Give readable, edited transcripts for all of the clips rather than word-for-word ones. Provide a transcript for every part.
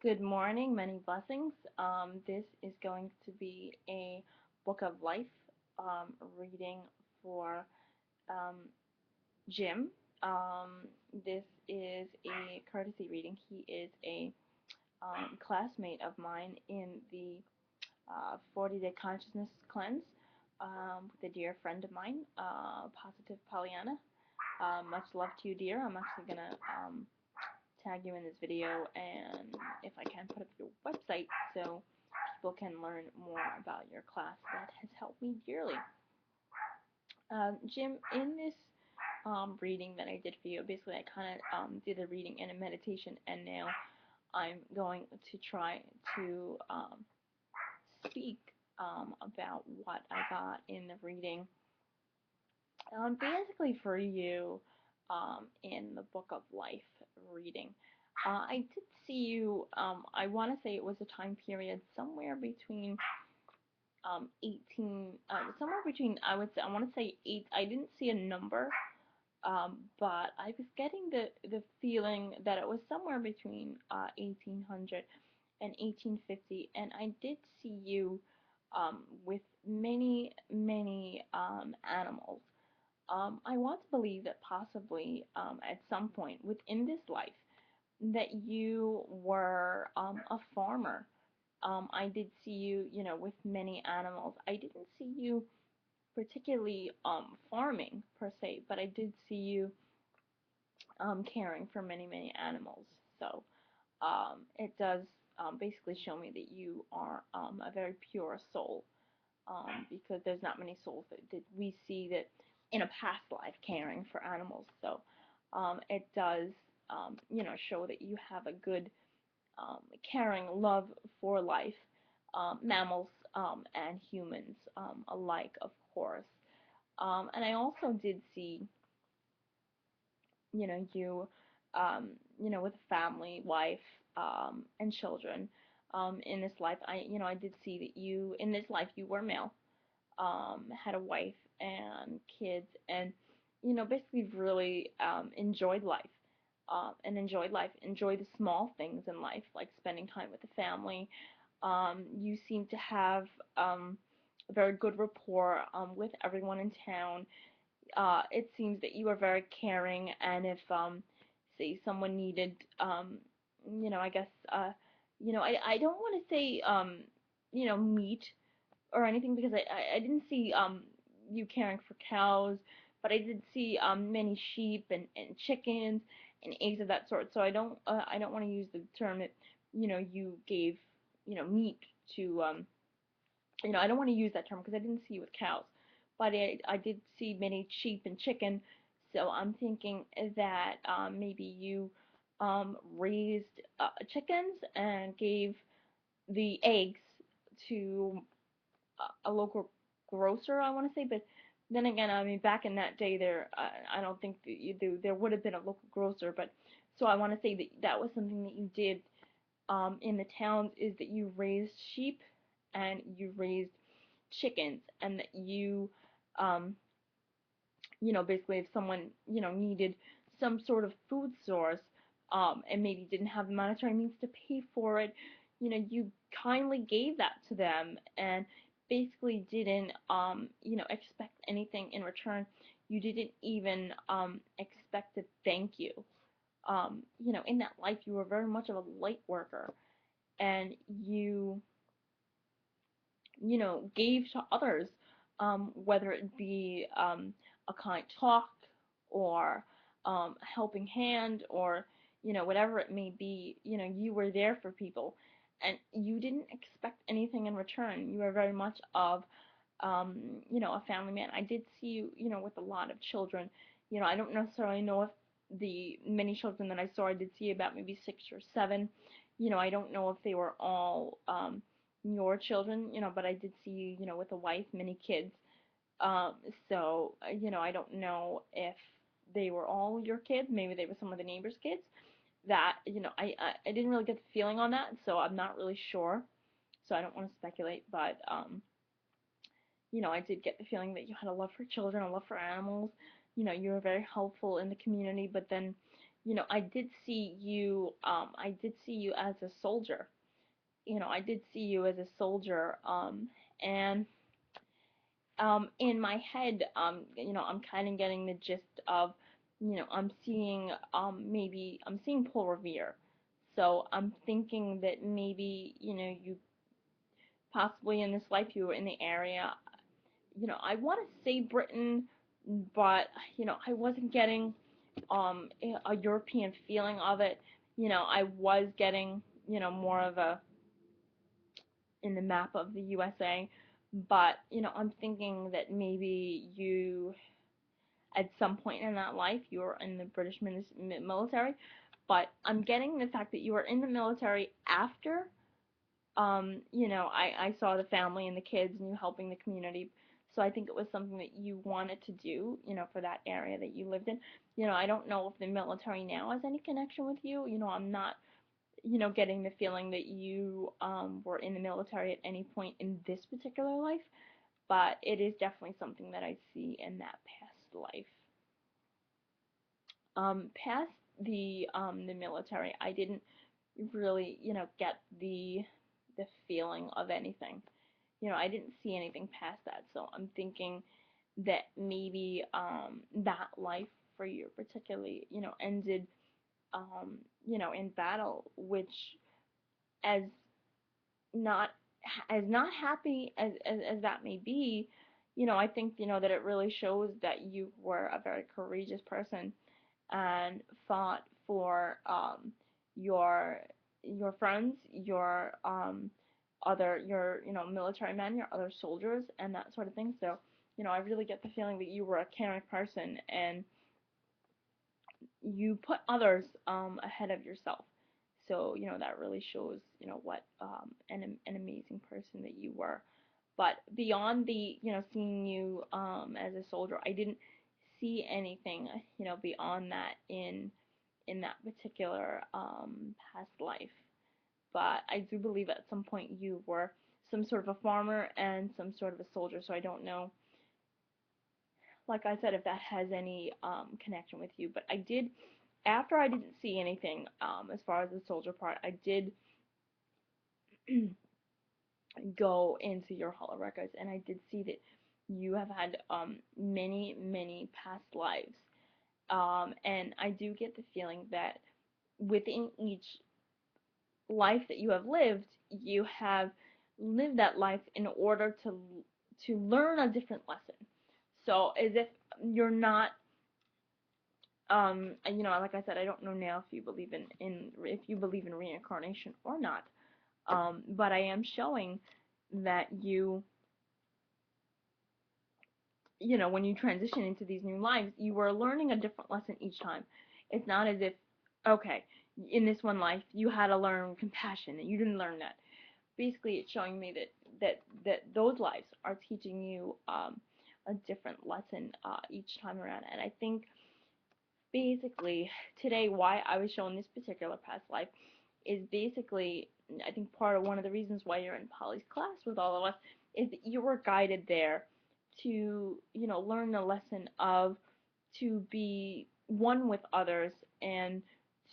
Good morning, many blessings. This is going to be a Book of Life reading for um, Jim. This is a courtesy reading. He is a classmate of mine in the 40-day consciousness cleanse with a dear friend of mine, Positive Pollyanna. Much love to you, dear. I'm actually going to tag you in this video, and if I can, put up your website so people can learn more about your class. That has helped me dearly. Jim, in this reading that I did for you, basically I kind of did a reading and a meditation, and now I'm going to try to speak about what I got in the reading. Basically for you, in the Book of Life reading. I did see you, I want to say it was a time period somewhere between 18, somewhere between, I want to say 8, I didn't see a number, but I was getting the feeling that it was somewhere between 1800 and 1850, and I did see you with many, many animals. I want to believe that possibly at some point within this life that you were a farmer. I did see you, with many animals. I didn't see you particularly farming per se, but I did see you caring for many, many animals. So it does basically show me that you are a very pure soul, because there's not many souls that we see that in a past life caring for animals. So it does, show that you have a good, caring love for life, mammals and humans alike, of course. And I also did see, you, with a family, wife, and children. In this life, I did see that you, in this life, you were male, had a wife and kids, and basically really enjoyed life, enjoyed the small things in life, like spending time with the family. You seem to have a very good rapport with everyone in town. It seems that you are very caring, and if say someone needed, I guess, I don't want to say meat or anything, because I didn't see you caring for cows, but I did see many sheep and chickens and eggs of that sort. So I don't want to use the term that you gave meat to I don't want to use that term because I didn't see you with cows, but I did see many sheep and chicken. So I'm thinking that maybe you raised chickens and gave the eggs to a local grocer, I want to say. But then again, I mean, back in that day, I don't think that there would have been a local grocer. But so I want to say that that was something that you did in the towns, is that you raised sheep and you raised chickens, and that you, um, basically if someone, needed some sort of food source, and maybe didn't have the monetary means to pay for it, you kindly gave that to them, and basically didn't, expect anything in return. You didn't even expect a thank you. In that life, you were very much of a light worker, and you, gave to others, whether it be a kind talk, or a helping hand, or whatever it may be. You were there for people, and you didn't expect anything in return. You were very much of a family man. I did see you, with a lot of children. I don't necessarily know if the many children that I saw, I did see about maybe 6 or 7. I don't know if they were all your children, but I did see you, with a wife, many kids. Um, so, I don't know if they were all your kids. Maybe they were some of the neighbors' kids. That, I didn't really get the feeling on that, so I'm not really sure. So I don't want to speculate, but I did get the feeling that you had a love for children, a love for animals. You were very helpful in the community, but then, I did see you, as a soldier. I did see you as a soldier, and in my head, I'm kind of getting the gist of, maybe I'm seeing Paul Revere. So I'm thinking that maybe, you possibly in this life you were in the area. I want to say Britain, but, I wasn't getting a European feeling of it. I was getting, more of a in the map of the USA, but, I'm thinking that maybe you at some point in that life you were in the British military, but I'm getting the fact that you were in the military after. I saw the family and the kids and you helping the community. So I think it was something that you wanted to do, for that area that you lived in. I don't know if the military now has any connection with you. I'm not, getting the feeling that you were in the military at any point in this particular life, but it is definitely something that I see in that past life. Past the military, I didn't really, get the feeling of anything. I didn't see anything past that, so I'm thinking that maybe that life for you particularly, ended, in battle, which as not not happy as that may be, I think, that it really shows that you were a very courageous person and fought for your your friends, your other military men, your other soldiers, and that sort of thing. So, I really get the feeling that you were a caring person and you put others ahead of yourself. So, that really shows, what an amazing person that you were. But beyond the, seeing you as a soldier, I didn't see anything, beyond that in that particular past life. But I do believe at some point you were some sort of a farmer and some sort of a soldier. So I don't know, like I said, if that has any connection with you. But I did, after I didn't see anything as far as the soldier part, I did go into your Hall of Records and I did see that you have had many past lives. And I do get the feeling that within each life that you have lived, you have lived that life in order to learn a different lesson. So as if you're not, like I said, I don't know now if you believe in if you believe in reincarnation or not. But I am showing that when you transition into these new lives, you are learning a different lesson each time. It's not as if, okay, in this one life you had to learn compassion and you didn't learn that. Basically, it's showing me that those lives are teaching you a different lesson each time around. And I think basically today why I was shown this particular past life is basically, I think part of one of the reasons why you're in Polly's class with all of us is that you were guided there to, learn the lesson of to be one with others and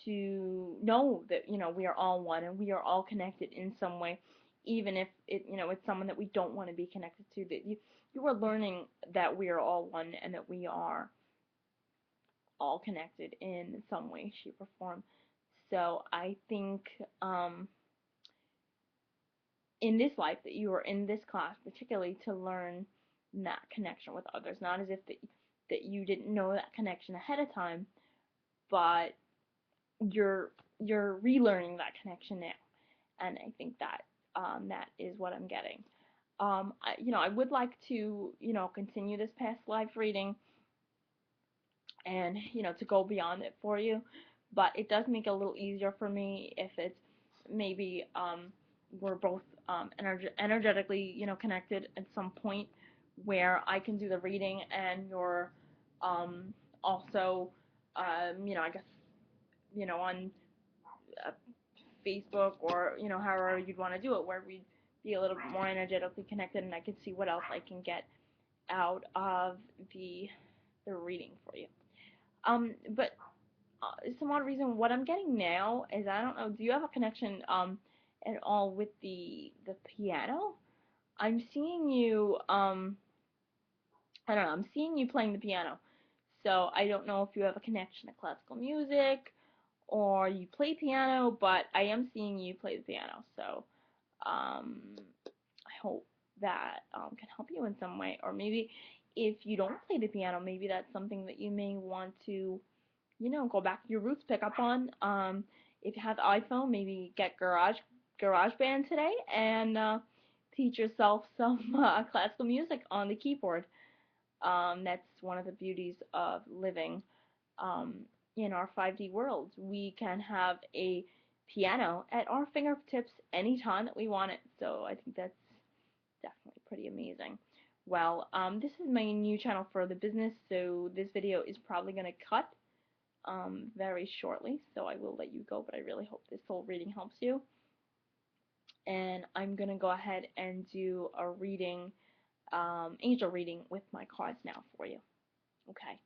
to know that, we are all one and we are all connected in some way, even if it's someone that we don't want to be connected to, that you are learning that we are all one and that we are all connected in some way, shape, or form. So I think in this life that you are in this class, particularly to learn that connection with others, not as if that you didn't know that connection ahead of time, but you're relearning that connection now, and I think that that is what I'm getting. I would like to continue this past life reading and to go beyond it for you, but it does make it a little easier for me if it's maybe we're both energetically connected at some point where I can do the reading and you're also I guess on uh, Facebook or however you'd want to do it, where we'd be a little bit more energetically connected and I could see what else I can get out of the reading for you. But some odd reason, what I'm getting now is, I don't know, do you have a connection at all with the piano? I'm seeing you I don't know, I'm seeing you playing the piano. So I don't know if you have a connection to classical music or you play piano, but I am seeing you play the piano. So I hope that can help you in some way. Or maybe if you don't play the piano, maybe that's something that you may want to, go back to your roots, pick up on. If you have the iPhone, maybe get GarageBand today and teach yourself some classical music on the keyboard. That's one of the beauties of living um, in our 5D world. We can have a piano at our fingertips anytime that we want it. So I think that's definitely pretty amazing. Well, this is my new channel for the business, so this video is probably going to cut very shortly, so I will let you go, but I really hope this soul reading helps you. And I'm going to go ahead and do a reading, angel reading with my cards now for you. Okay.